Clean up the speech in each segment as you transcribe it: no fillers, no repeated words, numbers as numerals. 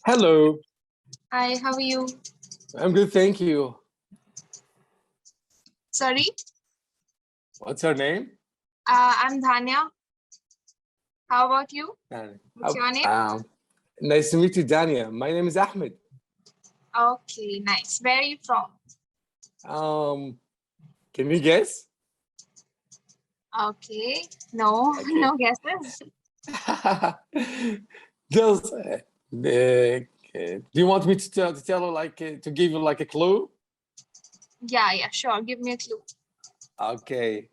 Hello, Hi, how are you? I'm good, thank you. Sorry, What's your name? I'm Dhanya. How about you? What's your name? Nice to meet you, Dania. My name is Ahmed. Okay, nice. Where are you from? Can you guess? Okay, no, Okay. no guesses. Just, do you want me to tell you to give you like a clue? Yeah, sure. Give me a clue. Okay.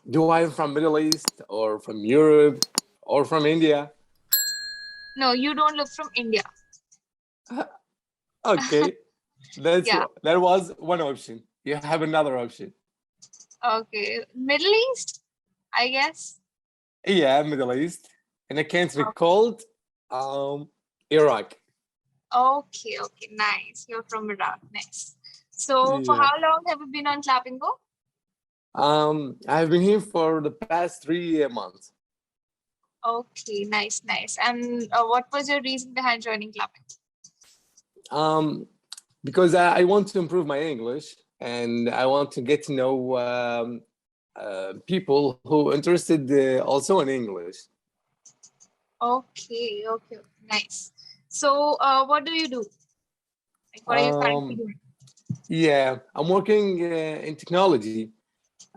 Do I am from Middle East or from Europe or from India? No, you don't look from India. Okay, Yeah, that was one option. You have another option. okay. Middle East, I guess. Yeah, Middle East, and a country Oh, called Iraq. okay, nice. You're from Iraq. Nice. So, for Yeah. how long have you been on Clapingo? I've been here for the past 3 months. Okay, nice. And what was your reason behind joining Clapingo? Because I want to improve my English and I want to get to know people who interested also in English. Okay, nice. So, what do you do? Like, what are you currently Um, doing? yeah, I'm working in technology.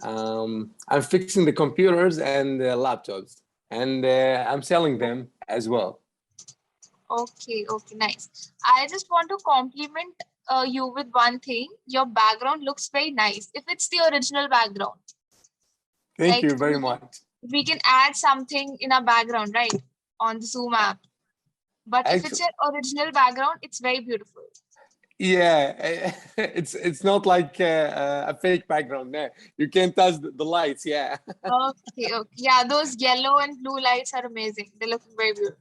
I'm fixing the computers and laptops, and I'm selling them as well. Okay, nice. I just want to compliment you with one thing. Your background looks very nice. If it's the original background, Thank like you very much. we can add something in our background, right? On the Zoom app. But if it's Actually, your original background, it's very beautiful. yeah, it's not like a fake background there. You can't touch the lights. Yeah. Okay. Yeah, those yellow and blue lights are amazing. They look very beautiful.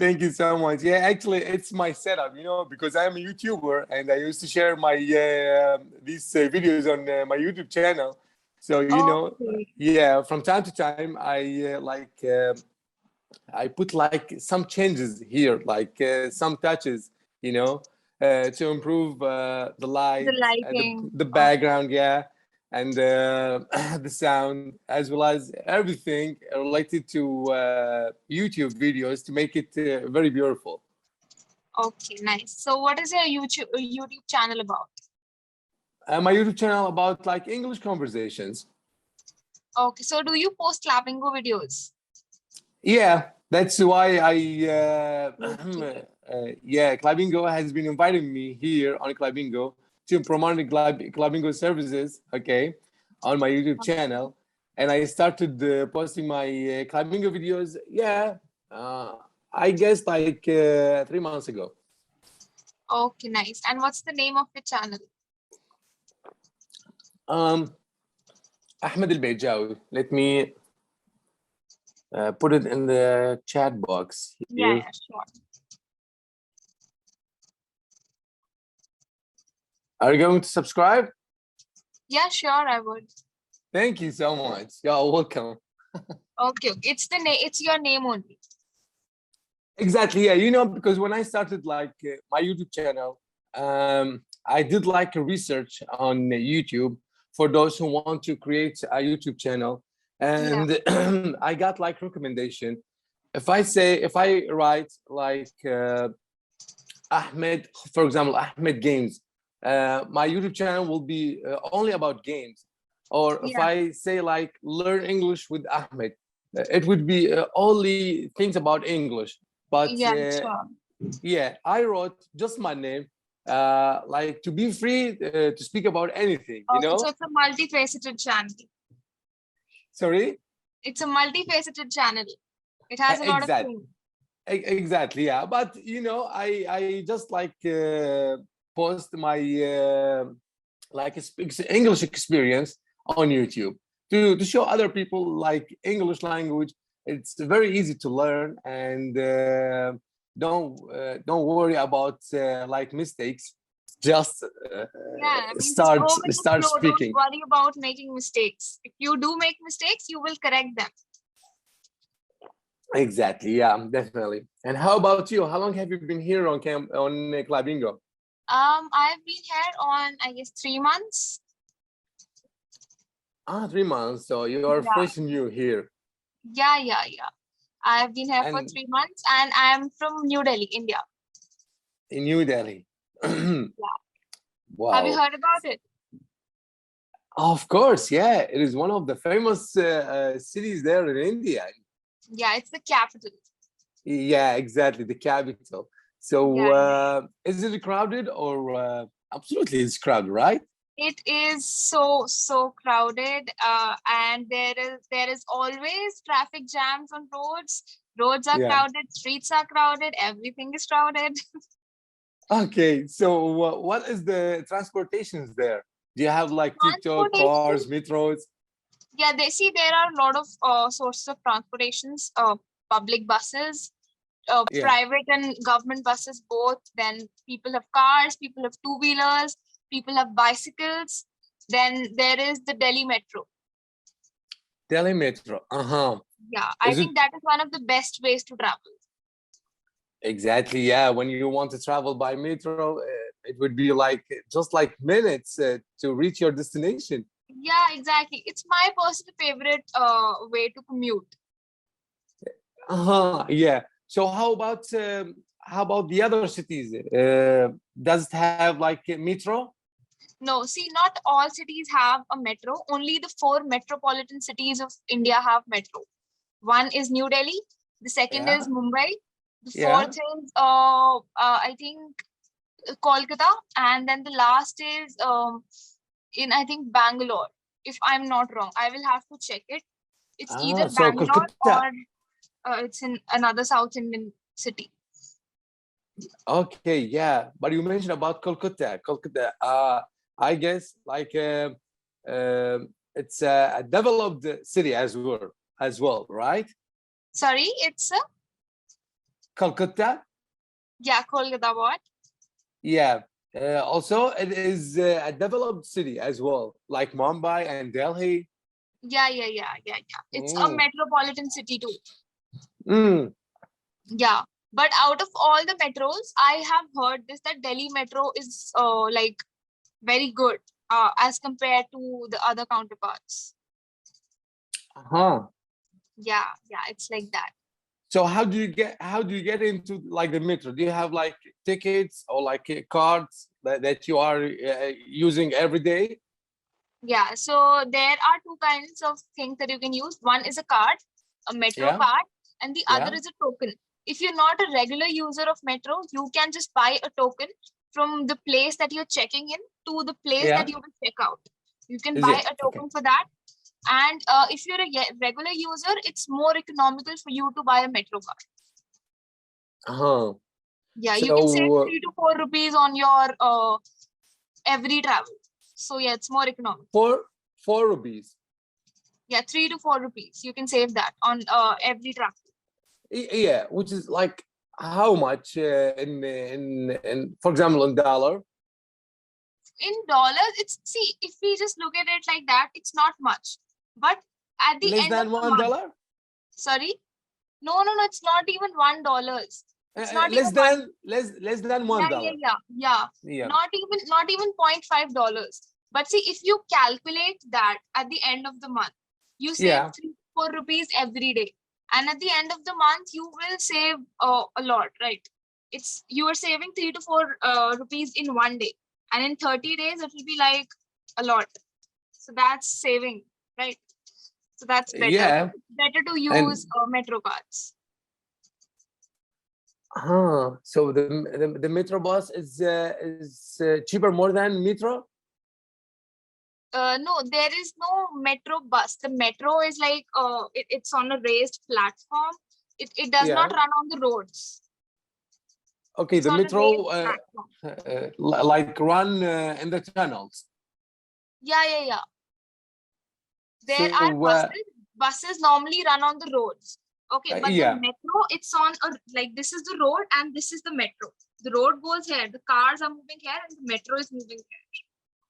Thank you so much. Yeah, actually, it's my setup, because I'm a YouTuber and I used to share my these videos on my YouTube channel. So, Okay. yeah, from time to time, I put like some changes here, like some touches, to improve the The light, lighting. the background, yeah, and the sound, as well as everything related to YouTube videos to make it very beautiful. Okay, nice. So, what is your YouTube channel about? My YouTube channel about like English conversations. Okay, so do you post Clapingo videos? Yeah, that's why Okay. yeah, Clapingo has been inviting me here on Clapingo to promote Clapingo services, okay, on my YouTube channel. And I started posting my Clapingo videos, yeah, uh, I guess like 3 months ago. Okay, nice. And what's the name of your channel? Ahmed Al-Beijawi. Let me put it in the chat box here. Yeah, sure. Are you going to subscribe? Yeah, sure, I would. Thank you so much. You're welcome. Okay. It's your name only. Exactly, yeah. Because when I started like my YouTube channel, I did like a research on YouTube for those who want to create a YouTube channel, Yeah. and I got like recommendation. If I write like Ahmed, for example, Ahmed Games, my YouTube channel will be only about games. Or if Yeah. I say like learn English with Ahmed, it would be only things about English. But Yeah, sure. yeah, I wrote just my name, like to be free to speak about anything, Okay, so it's a multifaceted channel. Sorry? It's a multifaceted channel. It has a lot of Exactly. things. Exactly, yeah. But I just like post my like English experience on YouTube to show other people like English language. It's very easy to learn, and don't worry about like mistakes. Just Yeah, I mean, just go with the start flow. Don't speaking. worry about making mistakes. If you do make mistakes, you will correct them. Exactly. Yeah, definitely. And how about you? How long have you been here on Clapingo? I've been here on, I guess, 3 months. Ah, 3 months. So you are Yeah, fresh and new here. yeah. I've been here for And 3 months, and I'm from New Delhi, India. in New Delhi. Yeah. Have you Wow. heard about it? Of course, yeah. It is one of the famous cities there in India. Yeah, it's the capital. Yeah, exactly. The capital. So Yeah. is it crowded or absolutely it's crowded, right? It is so crowded, and there is always traffic jams on roads. Roads are Yeah. crowded, streets are crowded, everything is crowded. Okay. So what is the transportations there? Do you have like TikTok, Transportation, cars, metros? yeah, they see there are a lot of sources of transportations, public buses, Yeah. private and government buses both. Then people have cars, people have two-wheelers, people have bicycles. Then there is the Delhi Metro. Delhi Metro. Uh-huh. Yeah, I Is it think that is one of the best ways to travel. exactly? Yeah. When you want to travel by metro, it would be like just like minutes to reach your destination. Yeah, exactly. It's my personal favorite way to commute. Uh-huh. Yeah. So how about the other cities? Does it have like a metro? No, see, not all cities have a metro. Only the four metropolitan cities of India have metro. One is New Delhi. The second is Yeah. Mumbai. The Yeah. fourth is, I think, Kolkata. And then the last is in, I think, Bangalore. If I'm not wrong, I will have to check it. It's either Ah, so Bangalore or Calcutta. it's in another South Indian city. Okay, yeah. But you mentioned about Kolkata. Kolkata, I guess like it's a developed city as well, right? Sorry, it's Kolkata, yeah, Kolkata. What? yeah. Also, it is a developed city as well, like Mumbai and Delhi. Yeah. It's a Mm. metropolitan city too. Mm. Yeah. But out of all the metros, I have heard this that Delhi metro is like very good as compared to the other counterparts. Uh-huh. Yeah, it's like that. So how do you get into like the metro? Do you have like tickets or like cards that you are using every day? Yeah, so there are two kinds of things that you can use. One is a card, a metro Yeah, card, and the other yeah, is a token. If you're not a regular user of metro, you can just buy a token from the place that you're checking in to the place that yeah. you will check out. You can Is buy it a okay? token for that. And if you're a regular user, it's more economical for you to buy a metro card. Uh-huh. Yeah, you can save So 3 to 4 rupees on your every travel. So yeah, it's more economical. four rupees. Yeah, 3 to 4 rupees. You can save that on every travel. Yeah, which is like how much in for example in dollar? In dollars, it's see, if we just look at it like that, it's not much. But at the Less end of than the one month, dollar? sorry, no, it's not even $1. It's not even one. Less than one Yeah, dollar. yeah. Yeah, Not even $0.5. But see, if you calculate that at the end of the month, you save yeah. 3 to 4 rupees every day, and at the end of the month, you will save a lot, right? It's you are saving 3 to 4 rupees in one day, and in 30 days, it will be like a lot. So that's saving, right? So that's better. Yeah. It's better to use And metro cards. so the metro bus is cheaper more than metro? No, there is no metro bus. The metro is like it's on a raised platform. It does not Yeah. run on the roads. Okay, It's the on a raised metro platform. like run in the tunnels. Yeah. There are So buses. Buses normally run on the roads. Okay, but the yeah. metro, it's on a like this is the road and this is the metro. The road goes here, the cars are moving here, and the metro is moving here.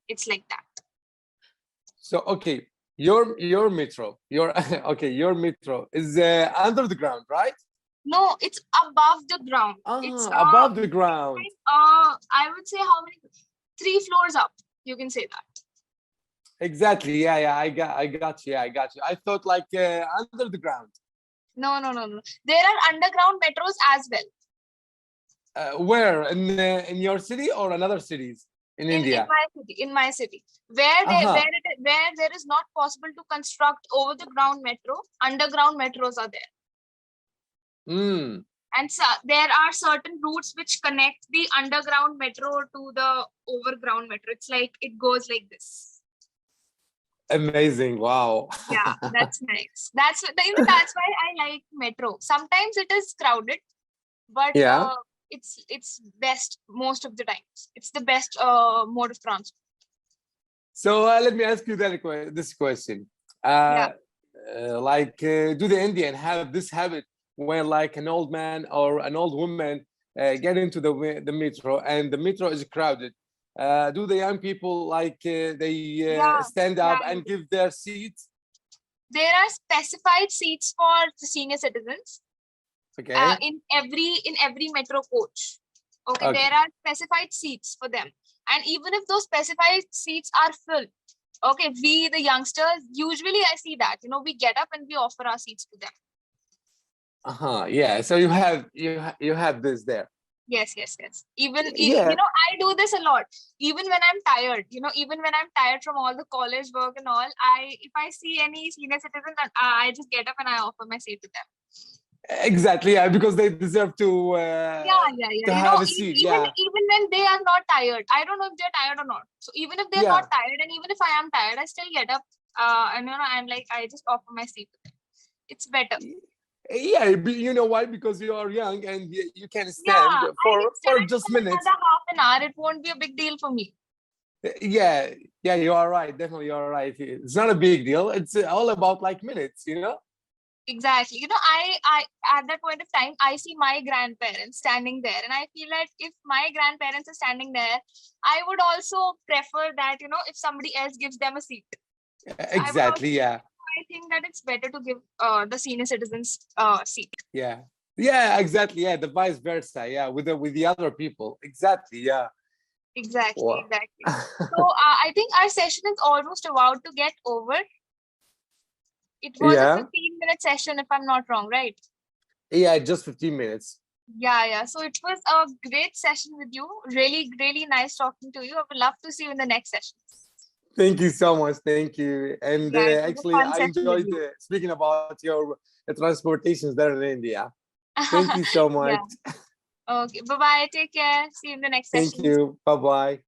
It's like that. So okay, Your metro, your okay, your metro is under the ground, right? No, it's above the ground. It's Above the ground. I would say how many? 3 floors up. You can say that. Exactly. Yeah, yeah. I got you. Yeah, I got you. I thought like under the ground. No. There are underground metros as well. Where in your city or another cities in India? In my city, where there is not possible to construct over the ground metro, underground metros are there. And so there are certain routes which connect the underground metro to the overground metro. It's like it goes like this. Amazing! Wow. Yeah, that's nice. That's why I like metro. Sometimes it is crowded, but Yeah. It's best most of the times. It's the best mode of transport. So let me ask you this question. Do the Indian have this habit when like an old man or an old woman get into the metro and the metro is crowded? Do the young people like stand up and give their seats? There are specified seats for the senior citizens. Okay. In every metro coach. Okay, there are specified seats for them. And even if those specified seats are full, okay, we the youngsters, usually I see that, we get up and we offer our seats to them. Yeah. So you have this there. Yes. Even I do this a lot. Even when I'm tired, even when I'm tired from all the college work and all, if I see any senior citizen, I just get up and I offer my seat to them. Exactly, yeah, because they deserve to have a seat. Even when they are not tired, I don't know if they're tired or not. So even if they're not tired, and even if I am tired, I still get up and I'm like, I just offer my seat to them. It's better. Yeah, you know why? Because you are young and you can stand for just minutes. Another half an hour, it won't be a big deal for me. Yeah, you are right. Definitely, you are right. It's not a big deal. It's all about like minutes, Exactly. I at that point of time, I see my grandparents standing there, and I feel that if my grandparents are standing there, I would also prefer that, if somebody else gives them a seat. Exactly. I think that it's better to give the senior citizens seat. Yeah, exactly. Yeah, the vice versa. Yeah, with the other people. Exactly. Yeah. Exactly. Wow. Exactly. So I think our session is almost about to get over. It was a 15-minute session, if I'm not wrong, right? Yeah, just 15 minutes. Yeah. So it was a great session with you. Really, really nice talking to you. I would love to see you in the next session. Thank you so much. Thank you. And actually, I enjoyed speaking about your transportations there in India. Thank you so much. Okay. Bye-bye. Take care. See you in the next session. Thank you. Bye-bye.